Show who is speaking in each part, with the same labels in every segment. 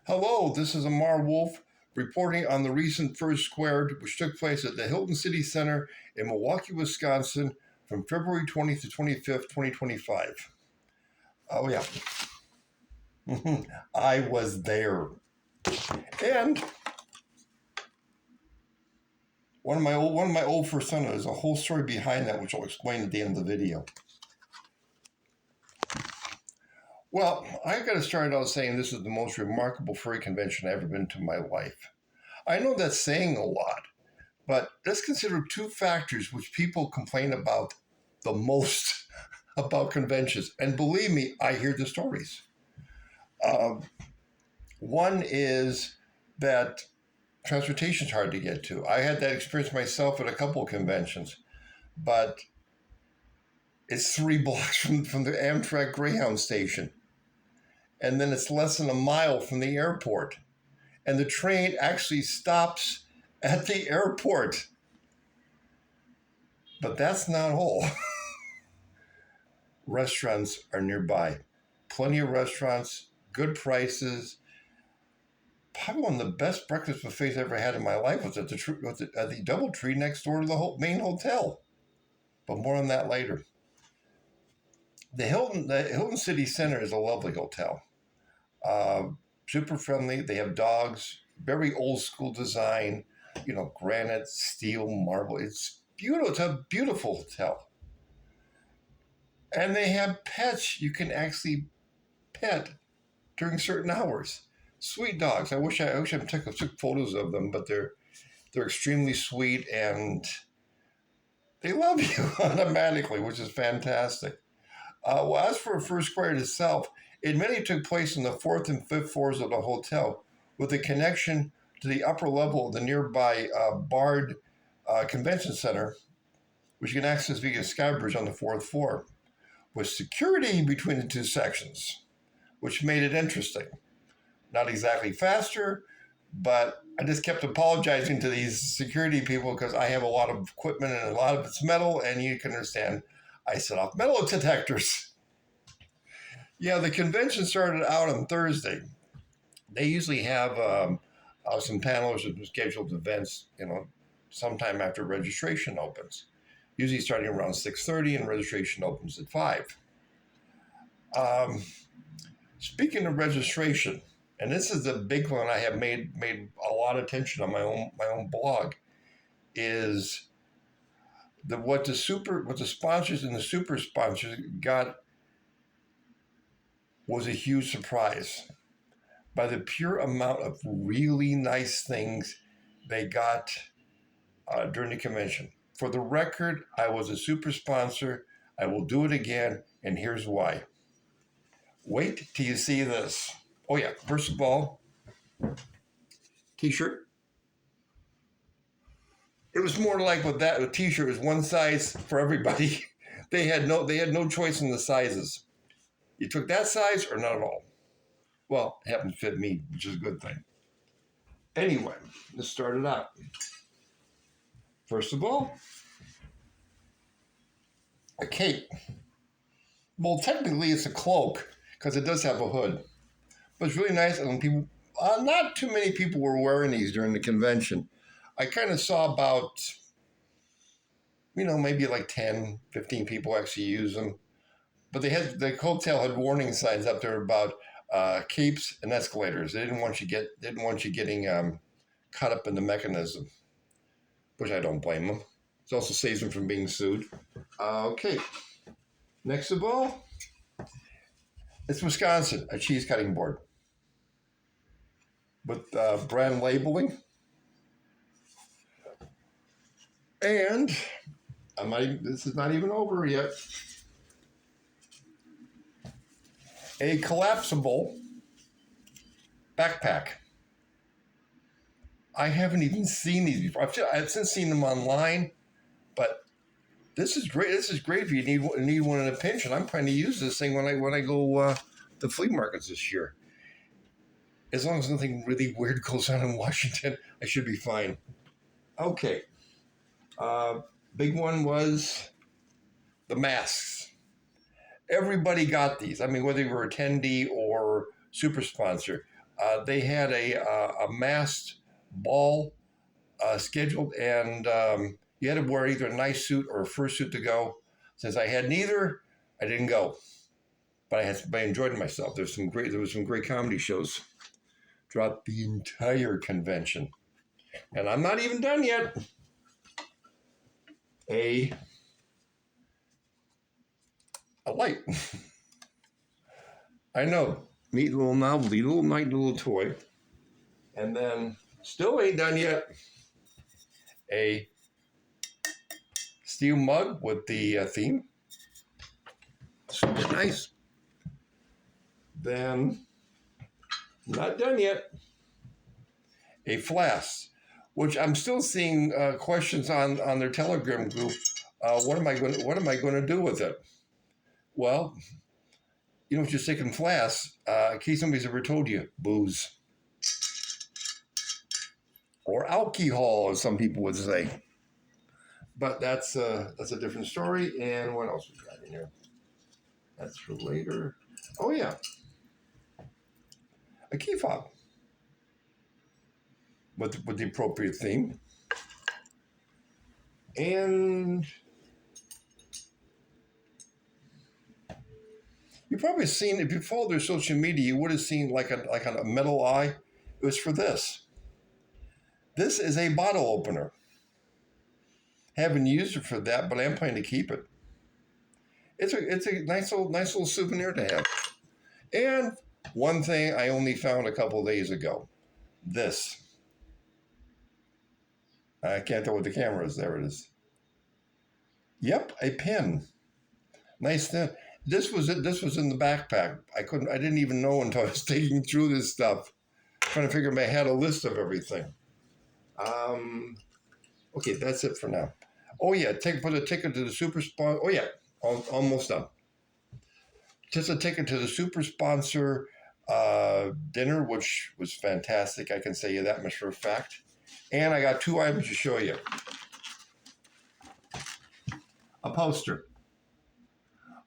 Speaker 1: Hello, this is Amar Wolf reporting on the recent First Squared, which took place at the Hilton City Center in Milwaukee, Wisconsin from February 20th to 25th, 2025. Oh, yeah. I was there. And one of my old personas, there's a whole story behind that, which I'll explain at the end of the video. Well, I got to start out saying this is the most remarkable furry convention I've ever been to in my life. I know that's saying a lot, but let's consider two factors which people complain about the most about conventions. And believe me, I hear the stories. One is that transportation's hard to get to. I had that experience myself at a couple of conventions, but it's 3 blocks from the Amtrak Greyhound station. And then it's less than a mile from the airport. And the train actually stops at the airport. But that's not all. Restaurants are nearby. Plenty of restaurants, good prices. Probably one of the best breakfast buffets I ever had in my life was at the DoubleTree next door to the main hotel. But more on that later. The Hilton City Center is a lovely hotel. Super friendly. They have dogs. Very old school design. Granite, steel, marble. It's beautiful. It's a beautiful hotel. And they have pets you can actually pet during certain hours. Sweet dogs. I wish I took photos of them, but they're extremely sweet and they love you automatically, which is fantastic. As for First Square itself, it mainly took place in the 4th and 5th floors of the hotel, with a connection to the upper level of the nearby Bard Convention Center, which you can access via Skybridge on the 4th floor, with security between the two sections, which made it interesting. Not exactly faster, but I just kept apologizing to these security people because I have a lot of equipment and a lot of it's metal, and you can understand I set off metal detectors. Yeah, the convention started out on Thursday. They usually have some panels and scheduled events, sometime after registration opens. Usually starting around 6:30 and registration opens at 5. Speaking of registration, and this is the big one I have made a lot of attention on my own blog, is what the sponsors and the super sponsors got was a huge surprise by the pure amount of really nice things they got during the convention. For the record, I was a super sponsor. I will do it again, and here's why. Wait till you see this. Oh yeah, first of all, t-shirt. It was more like with that, a t-shirt was one size for everybody. They had no choice in the sizes. You took that size or not at all. Well, it happened to fit me, which is a good thing. Anyway, let's start it out. First of all, a cape. Well, technically it's a cloak because it does have a hood. But it's really nice, and people, not too many people were wearing these during the convention. I kind of saw about, maybe like 10, 15 people actually use them. But the hotel had warning signs up there about capes and escalators. They didn't want you getting caught up in the mechanism, which I don't blame them. It also saves them from being sued. Okay. Next of all, it's Wisconsin, a cheese cutting board with brand labeling. And this is not even over yet. A collapsible backpack. I haven't even seen these before. I've since seen them online, but this is great. This is great if you need one in a pinch. And I'm trying to use this thing when I go to flea markets this year. As long as nothing really weird goes on in Washington, I should be fine. Okay. Big one was the masks. Everybody got these. I mean, whether you were attendee or super sponsor, They had a masked ball scheduled, and you had to wear either a nice suit or a fursuit to go. Since I had neither, I didn't go, but I enjoyed myself. There was some great comedy shows throughout the entire convention, and I'm not even done yet. A light. I know, neat little novelty, little nice little toy, and then still ain't done yet. A steel mug with the theme. Super nice. Then, not done yet. A flask, which I'm still seeing questions on their Telegram group. What am I going to do with it? Well, you know what you're sticking flasks. In case somebody's ever told you, booze or alcohol, as some people would say. But that's a different story. And what else we got in here? That's for later. Oh yeah, a key fob with the appropriate theme. And you've probably seen, if you follow their social media, you would have seen like a metal eye. It was for this. This is a bottle opener. Haven't used it for that, but I am planning to keep it. It's a nice little souvenir to have. And one thing I only found a couple of days ago. This. I can't tell what the camera is. There it is. Yep, a pin. Nice thing. This was in the backpack. I didn't even know until I was digging through this stuff, trying to figure out I had a list of everything. Okay, that's it for now. Oh yeah, put a ticket to the super sponsor. Oh yeah, almost done. Just a ticket to the super sponsor dinner, which was fantastic. I can say you that much for a fact. And I got 2 items to show you. A poster.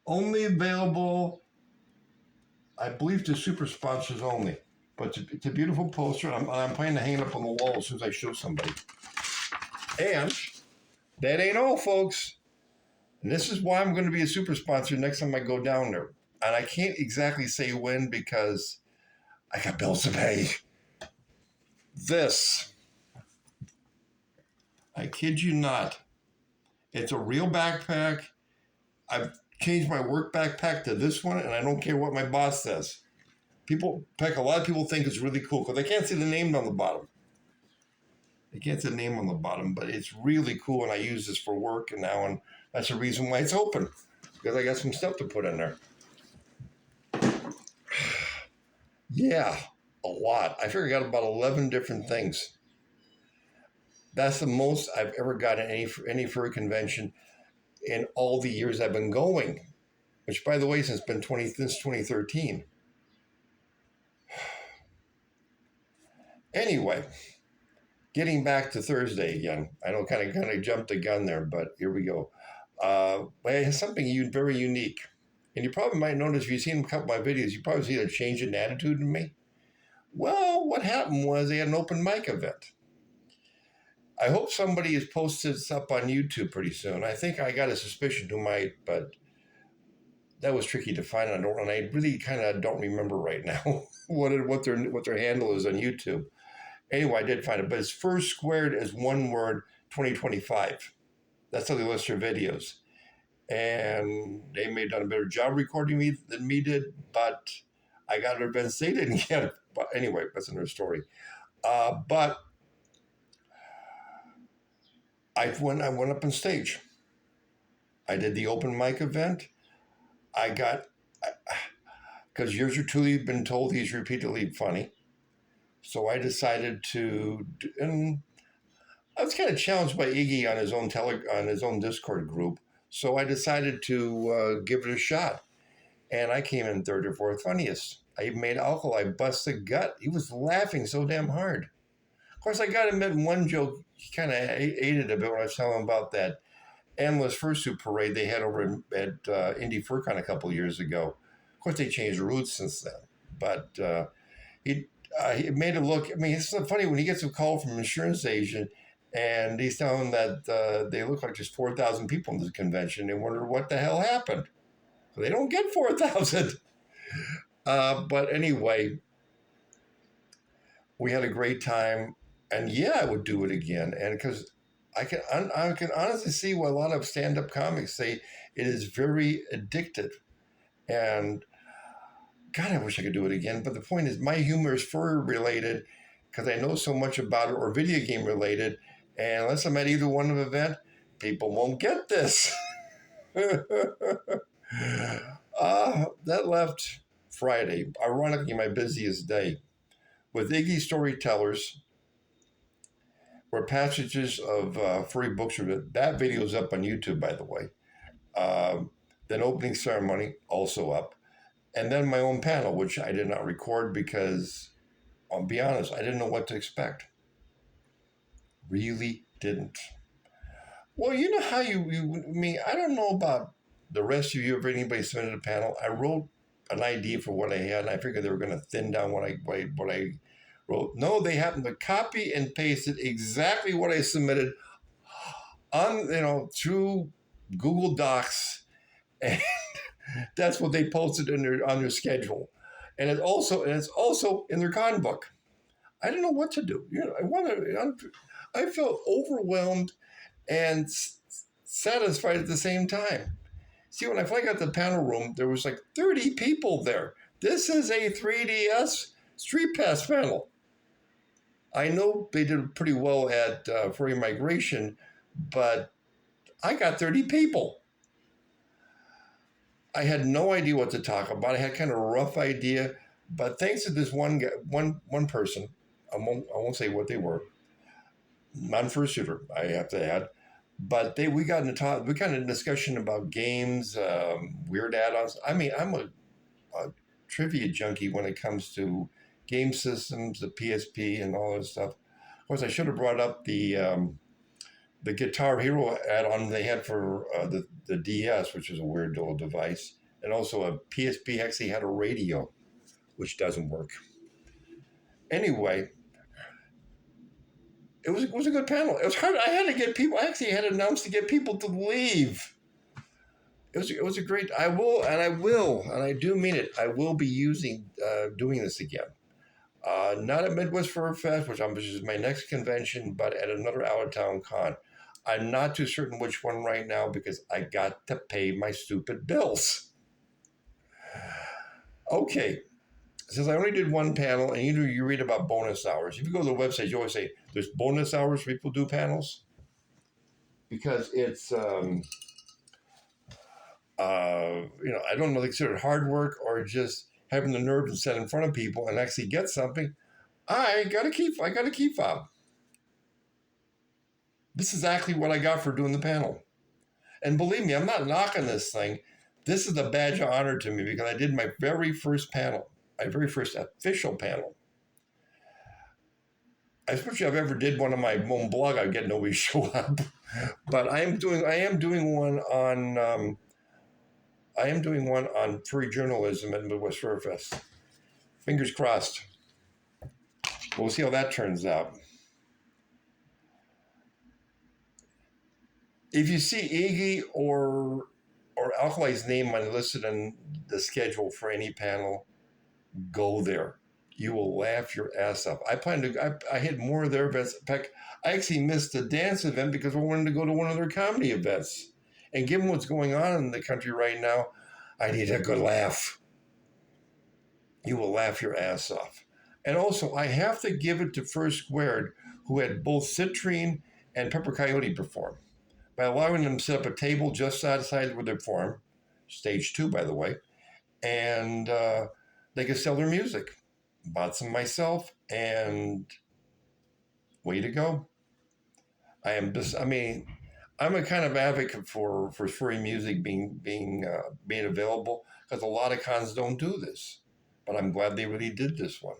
Speaker 1: Only available, I believe, to super sponsors only. But it's a beautiful poster. I'm planning to hang it up on the wall as soon as I show somebody. And that ain't all, folks. And this is why I'm going to be a super sponsor next time I go down there. And I can't exactly say when because I got bills to pay. This, I kid you not, it's a real backpack. I've changed my work backpack to this one, and I don't care what my boss says. A lot of people think it's really cool because they can't see the name on the bottom. They can't see the name on the bottom, but it's really cool, and I use this for work now, and that's the reason why it's open, because I got some stuff to put in there. Yeah, a lot. I figure I got about 11 different things. That's the most I've ever got at any furry convention in all the years I've been going, which, by the way, since 2013. Anyway, getting back to Thursday again. I know kind of jumped the gun there, but here we go. But it has something very unique. And you probably might notice, if you've seen a couple of my videos, you probably see a change in attitude in me. Well, what happened was they had an open mic event. I hope somebody has posted this up on YouTube pretty soon. I think I got a suspicion who might, but that was tricky to find. And I really kind of don't remember right now what their handle is on YouTube. Anyway, I did find it, but it's first squared as one word, 2025. That's how they list their videos. And they may have done a better job recording me than me did, but I got events they didn't get it. But anyway, that's another story. But I went up on stage. I did the open mic event. Because yours truly been told he's repeatedly funny. So I decided to, and I was kind of challenged by Iggy on his own Discord group. So I decided to give it a shot. And I came in third or fourth funniest. I even made alcohol. I busted gut. He was laughing so damn hard. Of course, I got to admit, one joke, he kind of ate it a bit when I was telling him about that endless fursuit parade they had over at Indy FurCon a couple of years ago. Of course, they changed the routes since then. But He made it look. I mean, it's so funny when he gets a call from an insurance agent, and he's telling that they look like there's 4,000 people in this convention. They wonder what the hell happened. They don't get 4,000. But anyway, we had a great time, and yeah, I would do it again. And because I can honestly see why a lot of stand-up comics say it is very addictive. And God, I wish I could do it again. But the point is, my humor is fur related because I know so much about it, or video game related. And unless I'm at either one of the event, people won't get this. That left Friday, ironically my busiest day, with Iggy Storytellers, where passages of free books are written. That video is up on YouTube, by the way. Then opening ceremony, also up. And then my own panel, which I did not record because, I'll be honest, I didn't know what to expect. Really didn't. Well, you know how I mean, I don't know about the rest of you, if anybody submitted a panel. I wrote an idea for what I had, and I figured they were going to thin down what I wrote. No, they happened to copy and paste it exactly what I submitted on, through Google Docs, and that's what they posted on their schedule, and it's also in their con book. I didn't know what to do. I felt overwhelmed and satisfied at the same time. See, when I finally got to the panel room, there was like 30 people there. This is a 3DS Street Pass panel. I know they did pretty well at Furry Migration, but I got 30 people. I had no idea what to talk about. I had kind of a rough idea, but thanks to this one guy, one person, I won't say what they were, non-fursuiter, I have to add, but we got into discussion about games, weird add-ons. I mean, I'm a trivia junkie when it comes to game systems, the PSP, and all this stuff. Of course, I should have brought up the Guitar Hero add-on they had for the DS, which is a weird little device, and also a PSP actually had a radio, which doesn't work. Anyway, it was a good panel. It was hard. I had to get people. I actually had announced to get people to leave. It was a great. I will, and I do mean it. I will be doing this again. Not at Midwest Fur Fest, which is my next convention, but at another out-of-town con. I'm not too certain which one right now because I got to pay my stupid bills. Okay, since I only did one panel, and you read about bonus hours. If you go to the website, you always say there's bonus hours for people do panels because it's I don't know, they consider it hard work or just having the nerve to sit in front of people and actually get something. I got a key fob. This is actually what I got for doing the panel. And believe me, I'm not knocking this thing. This is a badge of honor to me because I did my very first panel, my very first official panel. I suppose if I ever did one on my own blog, I'd get nobody show up. But I am doing one on furry journalism at Midwest Fur Fest. Fingers crossed. We'll see how that turns out. If you see Iggy or Alkali's name listed on the schedule for any panel, go there. You will laugh your ass off. I hit more of their events. In fact, I actually missed the dance event because I wanted to go to one of their comedy events. And given what's going on in the country right now, I need a good laugh. You will laugh your ass off. And also, I have to give it to First Squared, who had both Citrine and Pepper Coyote perform, by allowing them to set up a table just outside where they perform, stage 2, by the way, and they could sell their music. Bought some myself, and way to go. I'm a kind of advocate for free music being available because a lot of cons don't do this, but I'm glad they really did this one.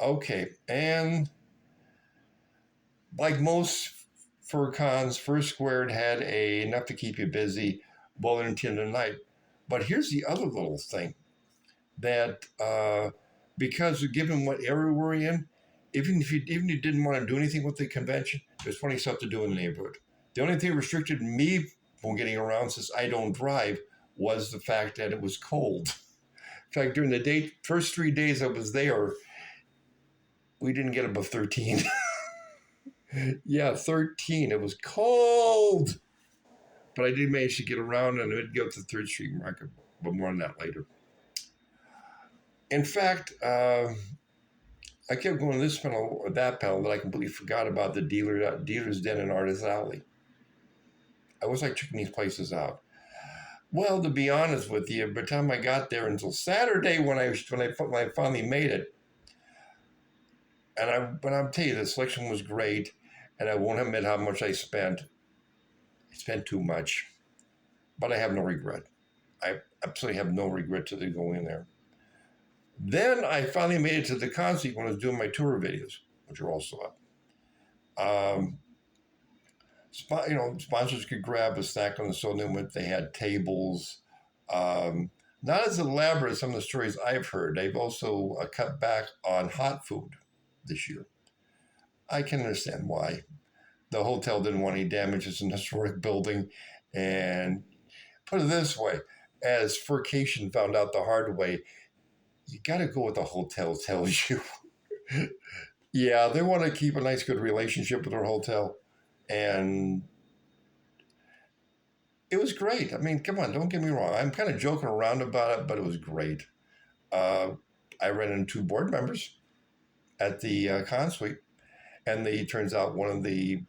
Speaker 1: Okay, and like most fur cons, First Squared had enough to keep you busy well into the night. But here's the other little thing that because given what area we're in, even if you didn't want to do anything with the convention, there's plenty of stuff to do in the neighborhood. The only thing restricted me from getting around, since I don't drive, was the fact that it was cold. In fact, during the first 3 days I was there, we didn't get above 13. Yeah, 13. It was cold. But I did manage to get around, and I did go to the 3rd Street Market, but more on that later. In fact, I kept going to this panel or that panel that I completely forgot about the dealer's den and Artist Alley. I was like checking these places out. Well, to be honest with you, by the time I got there until Saturday when I finally made it, but I'll tell you, the selection was great, and I won't admit how much I spent. I spent too much, but I have no regret. I absolutely have no regret to going there. Then I finally made it to the concert when I was doing my tour videos, which are also up. Sponsors could grab a snack on the soda. They had tables. Not as elaborate as some of the stories I've heard. They've also cut back on hot food this year. I can understand why. The hotel didn't want any damages in the historic building. And put it this way, as Furcation found out the hard way, you got to go with the hotel tells you. Yeah, they want to keep a nice, good relationship with their hotel. And it was great. I mean, come on, don't get me wrong. I'm kind of joking around about it, but it was great. I ran into 2 board members at the con suite, and it turns out one of the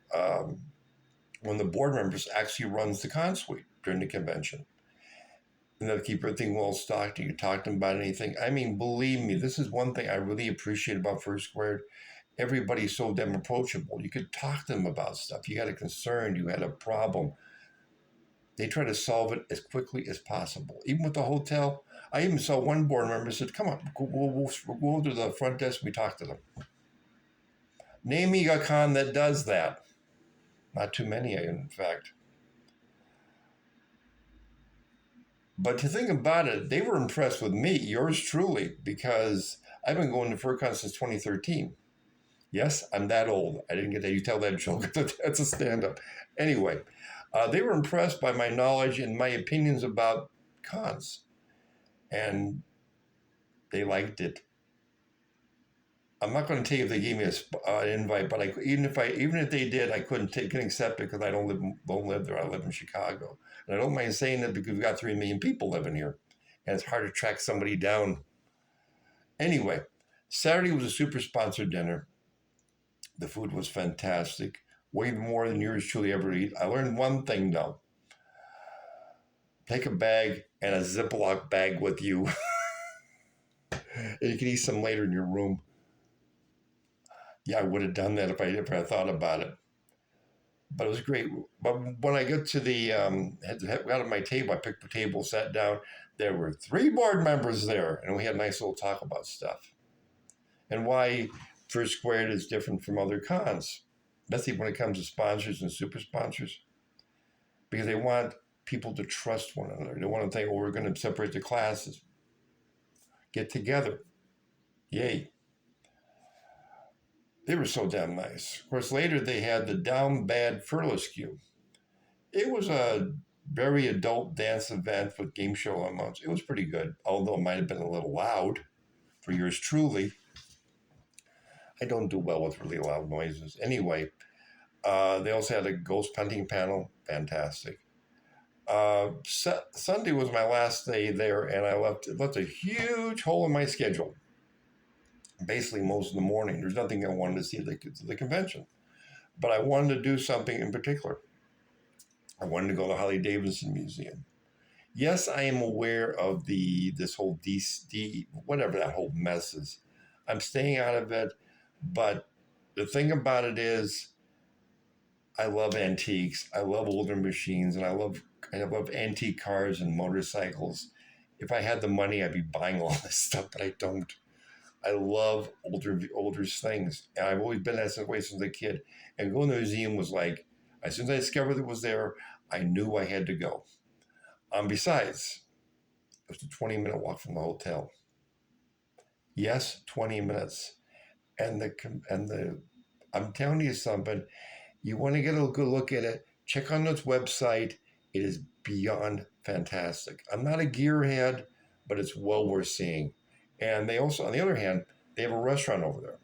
Speaker 1: board members actually runs the con suite during the convention. And they'll keep everything well stocked. You can talk to them about anything. I mean, believe me, this is one thing I really appreciate about First Squared. Everybody's so damn approachable. You could talk to them about stuff. You had a concern, you had a problem. They try to solve it as quickly as possible. Even with the hotel, I even saw one board member said, "Come on, we'll go to the front desk and we talk to them." Name me a con that does that. Not too many, in fact. But to think about it, they were impressed with me, yours truly, because I've been going to FurCon since 2013. Yes, I'm that old. I didn't get that. You tell that joke. That's a stand-up. Anyway, they were impressed by my knowledge and my opinions about cons. And they liked it. I'm not going to tell you if they gave me an invite, but even if they did, I couldn't accept it because I don't live there. I live in Chicago, and I don't mind saying it because we've got 3 million people living here, and it's hard to track somebody down. Anyway, Saturday was a super sponsored dinner. The food was fantastic, way more than yours truly ever eat. I learned one thing though: take a bag and a Ziploc bag with you, and you can eat some later in your room. Yeah, I would have done that if I thought about it. But it was great. But when I got to got on my table, I picked the table, sat down. There were 3 board members there, and we had a nice little talk about stuff and why First Squared is different from other cons, especially when it comes to sponsors and super sponsors, because they want people to trust one another. They want to think, "Oh, we're going to separate the classes, get together, yay." They were so damn nice. Of course, later they had the Down Bad Furlesque. It was a very adult dance event with game show elements. It was pretty good, although it might have been a little loud for yours truly. I don't do well with really loud noises. Anyway, they also had a ghost hunting panel. Fantastic. Sunday was my last day there, and I left a huge hole in my schedule. Basically, most of the morning. There's nothing I wanted to see at the convention. But I wanted to do something in particular. I wanted to go to the Harley Davidson Museum. Yes, I am aware of this whole whatever that whole mess is. I'm staying out of it, but the thing about it is, I love antiques. I love older machines, and I love antique cars and motorcycles. If I had the money, I'd be buying all this stuff, but I don't. I love older things, and I've always been that way since a kid. And going to the museum was like, as soon as I discovered it was there, I knew I had to go. Besides, it was a 20-minute walk from the hotel. Yes, 20 minutes. And the I'm telling you something. You want to get a good look at it, check on its website. It is beyond fantastic. I'm not a gearhead, but it's well worth seeing. And they also, on the other hand, they have a restaurant over there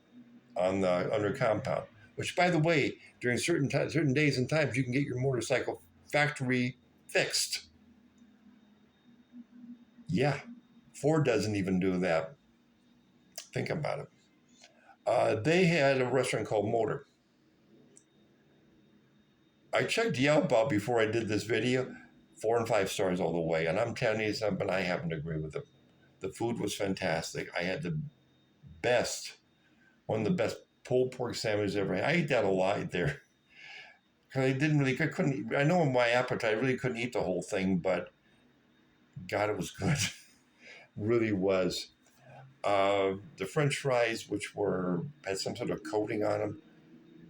Speaker 1: on their compound. Which, by the way, during certain days and times, you can get your motorcycle factory fixed. Yeah, Ford doesn't even do that. Think about it. They had a restaurant called Motor. I checked Yelp out before I did this video. 4 and 5 stars all the way. And I'm telling you something, I happen to agree with them. The food was fantastic. I had the best, one of the best pulled pork sandwiches ever had. I ate that a lot there. I couldn't, I know my appetite, I really couldn't eat the whole thing, but God, it was good. Really was. The French fries, which had some sort of coating on them,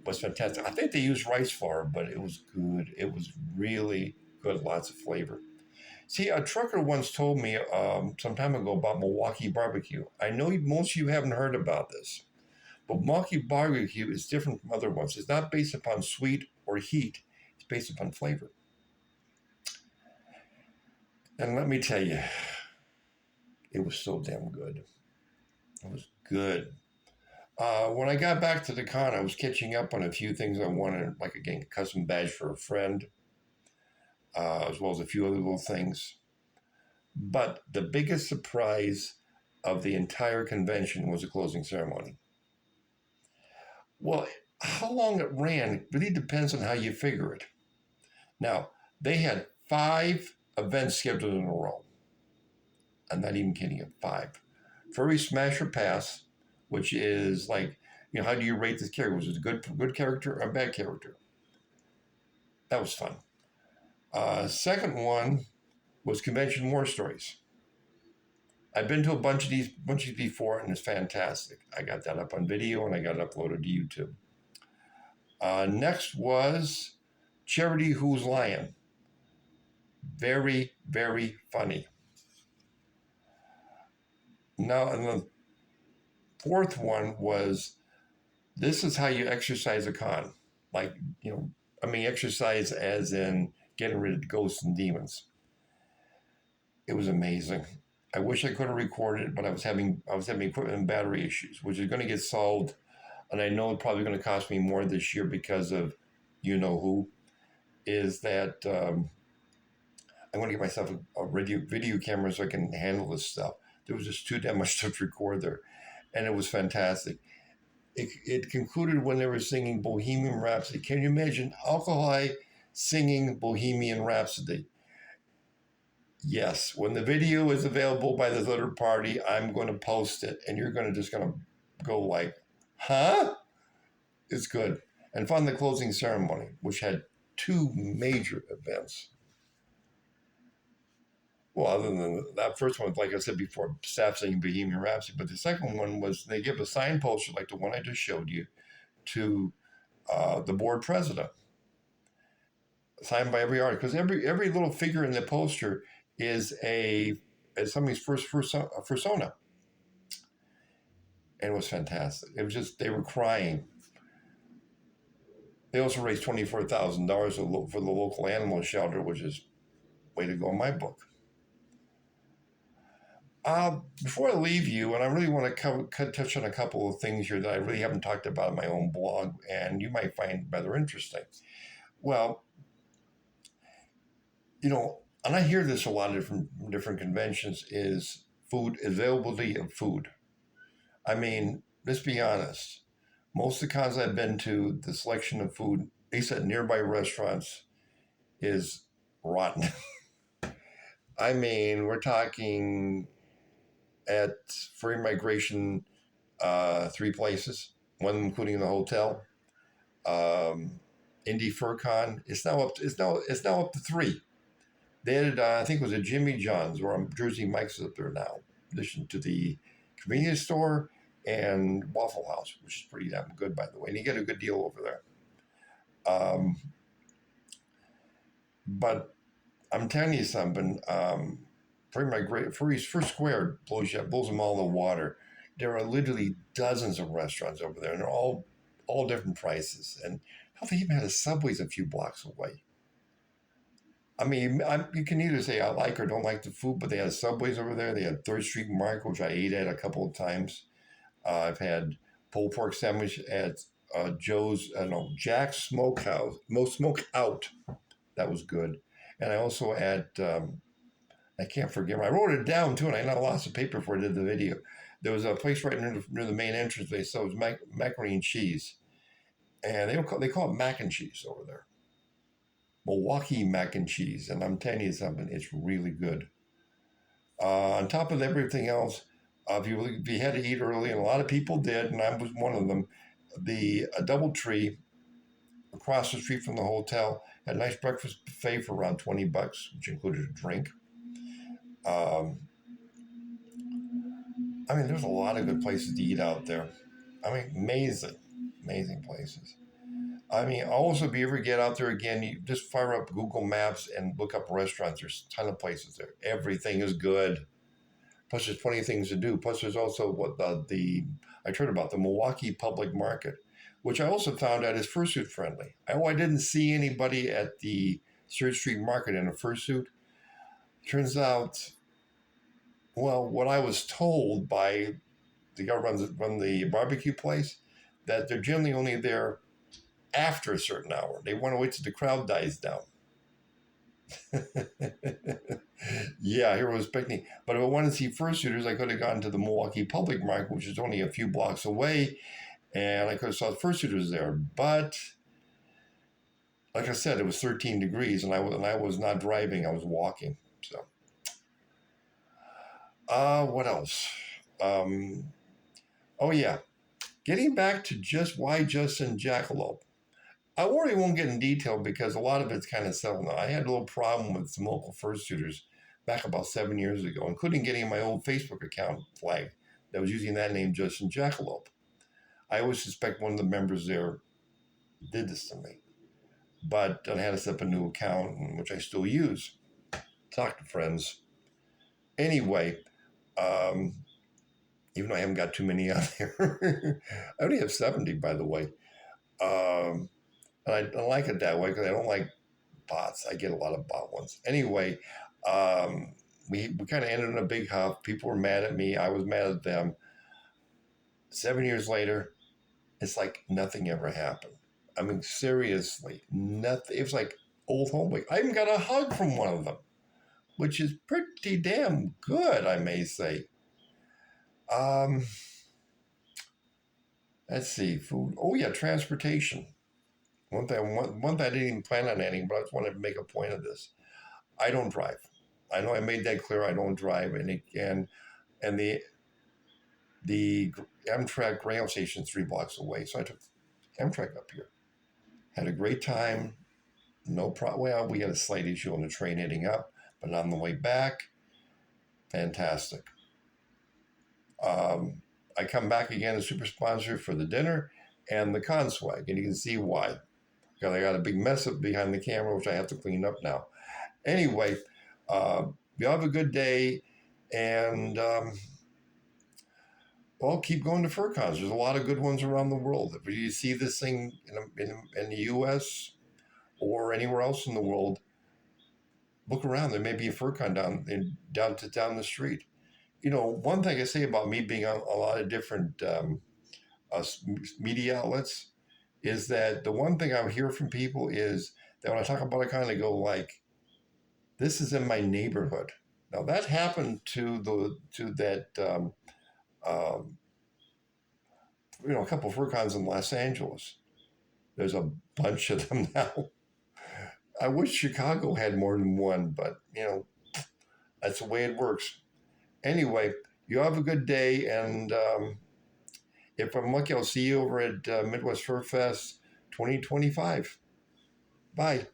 Speaker 1: was fantastic. I think they used rice flour, but it was good. It was really good, lots of flavor. See, a trucker once told me some time ago about Milwaukee barbecue. I know most of you haven't heard about this, but Milwaukee barbecue is different from other ones. It's not based upon sweet or heat, it's based upon flavor. And let me tell you, it was so damn good. It was good. When I got back to the con, I was catching up on a few things I wanted, like again, a custom badge for a friend, as well as a few other little things. But the biggest surprise of the entire convention was the closing ceremony. Well, how long it ran really depends on how you figure it. Now, they had 5 events scheduled in a row. I'm not even kidding you, 5. Furry Smasher Pass, which is like, how do you rate this character? Was it a good character or a bad character? That was fun. Second one was Convention War Stories. I've been to a bunch of these before, and it's fantastic. I got that up on video, and I got it uploaded to YouTube. Next was Charity Who's Lion. Very, very funny. Now, and the fourth one was This is How You Exercise a Con. Like, exercise as in getting rid of ghosts and demons. It was amazing. I wish I could have recorded it, but I was having equipment and battery issues, which is going to get solved. And I know it's probably going to cost me more this year because of who. Is that I'm going to get myself a video camera so I can handle this stuff. There was just too damn much stuff to record there, and it was fantastic. It concluded when they were singing Bohemian Rhapsody. Can you imagine Alkali singing Bohemian Rhapsody? Yes. When the video is available by the third party, I'm going to post it, and you're going to go like, huh? It's good. And fun the closing ceremony, which had 2 major events. Well, other than that first one, like I said before, staff singing Bohemian Rhapsody. But the second one was they give a signed poster like the one I just showed you to the board president, signed by every artist. Because every little figure in the poster is somebody's first persona. And it was fantastic. It was just, they were crying. They also raised $24,000 for the local animal shelter, which is way to go in my book. Before I leave you, and I really want to touch on a couple of things here that I really haven't talked about in my own blog, and you might find rather interesting. Well, and I hear this a lot of different conventions, is food, availability of food. I mean, let's be honest. Most of the cons I've been to, the selection of food, at least at nearby restaurants, is rotten. I mean, we're talking at Free Migration, 3 places, one including the hotel. Indy FurCon, it's now up to 3. They added, I think it was a Jimmy John's, or Jersey Mike's up there now, in addition to the convenience store and Waffle House, which is pretty damn good, by the way. And you get a good deal over there. But I'm telling you something. Furry's First Square blows them all the water. there are literally dozens of restaurants over there, and they're all different prices. And hell, they even had a Subway's a few blocks away. I mean, you can either say I like or don't like the food, but they had Subways over there. They had Third Street Market, which I ate at a couple of times. I've had pulled pork sandwich at Joe's, no, Jack's Smokehouse, Most Smoke Out. That was good. And I also at, I can't forget, I wrote it down too, and I now lost the paper before I did the video. There was a place right near the main entrance. They sold macaroni and cheese. And they call it mac and cheese over there. Milwaukee mac and cheese. And I'm telling you something, it's really good. On top of everything else, if you had to eat early, and a lot of people did, and I was one of them, the DoubleTree across the street from the hotel had a nice breakfast buffet for around $20, which included a drink. Um, I mean, there's a lot of good places to eat out there. I mean, amazing places. I mean, also, if you ever get out there again, you just fire up Google Maps and look up restaurants. There's a ton of places there. Everything is good. Plus, there's plenty of things to do. Plus, there's also what I heard about the Milwaukee Public Market, which I also found out is fursuit friendly. I didn't see anybody at the Third Street Market in a fursuit. Turns out, well, what I was told by the guy who run the barbecue place, that they're generally only there after a certain hour. They want to wait till the crowd dies down. Yeah, here was picnic. But if I wanted to see fursuiters, I could have gone to the Milwaukee Public Market, which is only a few blocks away, and I could have saw fursuiters there. But like I said, it was 13 degrees, and I was not driving; I was walking. So, what else? Oh yeah, getting back to just why Justin Jackalope. I already won't get in detail because a lot of it's kind of settled now. I had a little problem with some local fursuiters back about 7 years ago, including getting my old Facebook account flagged that was using that name, Justin Jackalope. I always suspect one of the members there did this to me, but I had to set up a new account, which I still use. Talk to friends. Anyway, even though I haven't got too many out there, I only have 70, by the way. And I don't like it that way because I don't like bots. I get a lot of bot ones. Anyway, we kind of ended in a big huff. People were mad at me. I was mad at them. 7 years later, it's like nothing ever happened. I mean, seriously, nothing. It was like old homework. I even got a hug from one of them, which is pretty damn good, I may say. Let's see, food. Oh yeah, transportation. One thing I didn't even plan on adding, but I just wanted to make a point of this. I don't drive. I know I made that clear. I don't drive, and the Amtrak rail station is 3 blocks away, so I took Amtrak up here. Had a great time. No problem. Well, we had a slight issue on the train heading up, but on the way back, fantastic. I come back again as super sponsor for the dinner and the conswag, and you can see why. Because I got a big mess up behind the camera, which I have to clean up now. Anyway, you have a good day, and well, keep going to fur cons. There's a lot of good ones around the world. If you see this thing in the U.S. or anywhere else in the world, look around. There may be a fur con down the street. You know, one thing I say about me being on a lot of different media outlets is that the one thing I hear from people is that when I talk about a con, they go like, "This is in my neighborhood." Now that happened to that a couple of fur cons in Los Angeles. There's a bunch of them now. I wish Chicago had more than one, but that's the way it works. Anyway, you have a good day, and if I'm lucky, I'll see you over at Midwest Fur Fest 2025. Bye.